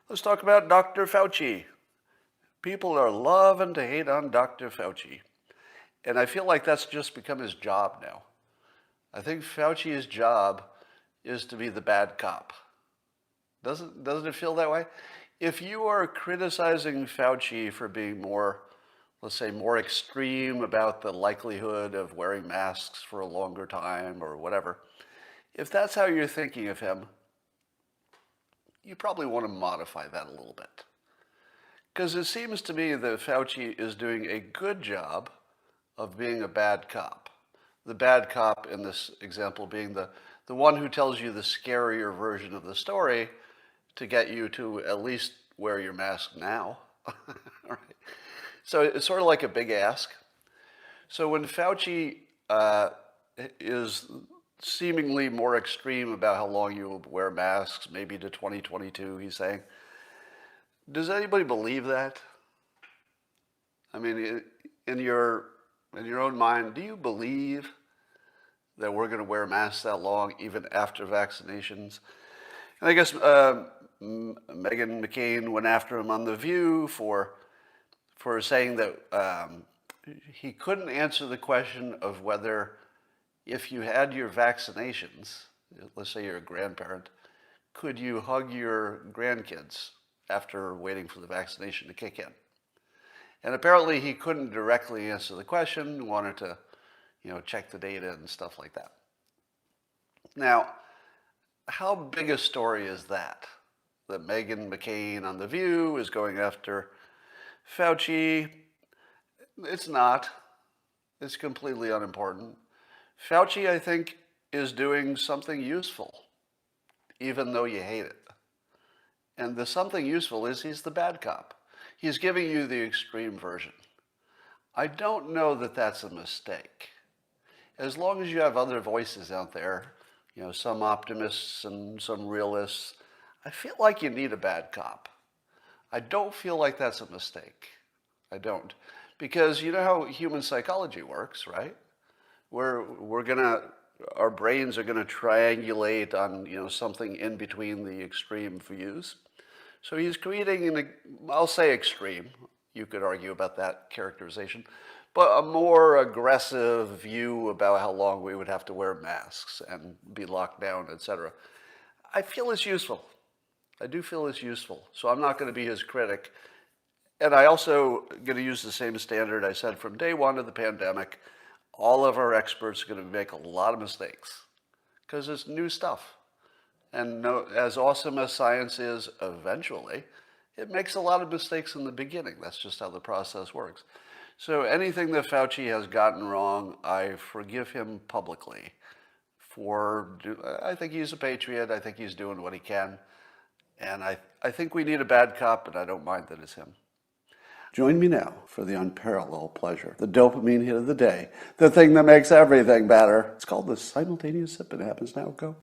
Let's talk about Dr. Fauci. People are loving to hate on Dr. Fauci. And I feel like that's just become his job now. I think Fauci's job is to be the bad cop. Doesn't it feel that way? If you are criticizing Fauci for being more, let's say, more extreme about the likelihood of wearing masks for a longer time or whatever, if that's how you're thinking of him, you probably want to modify that a little bit. Because it seems to me that Fauci is doing a good job of being a bad cop. The bad cop in this example being the one who tells you the scarier version of the story to get you to at least wear your mask now. Right? So it's sort of like a big ask. So when Fauci is seemingly more extreme about how long you will wear masks, maybe to 2022, he's saying, does anybody believe that? I mean, in your own mind, do you believe that we're going to wear masks that long, even after vaccinations? And I guess Meghan McCain went after him on The View for saying that he couldn't answer the question of whether, if you had your vaccinations, let's say you're a grandparent, could you hug your grandkids after waiting for the vaccination to kick in? And apparently he couldn't directly answer the question, wanted to, check the data and stuff like that. Now, how big a story is that? That Meghan McCain on The View is going after Fauci? It's not. It's completely unimportant. Fauci, I think, is doing something useful, even though you hate it. And the something useful is he's the bad cop. He's giving you the extreme version. I don't know that that's a mistake. As long as you have other voices out there, some optimists and some realists, I feel like you need a bad cop. I don't feel like that's a mistake. I don't. Because you know how human psychology works, right? Our brains are gonna triangulate on, something in between the extreme views. So he's creating I'll say extreme, you could argue about that characterization, but a more aggressive view about how long we would have to wear masks and be locked down, etc. I feel it's useful. I do feel it's useful. So I'm not going to be his critic. And I also going to use the same standard I said from day one of the pandemic. All of our experts are going to make a lot of mistakes because it's new stuff. And as awesome as science is eventually, it makes a lot of mistakes in the beginning. That's just how the process works. So anything that Fauci has gotten wrong, I forgive him publicly. I think he's a patriot. I think he's doing what he can. And I think we need a bad cop, and I don't mind that it's him. Join me now for the unparalleled pleasure, the dopamine hit of the day, the thing that makes everything better. It's called the simultaneous sip, and it happens now. Go.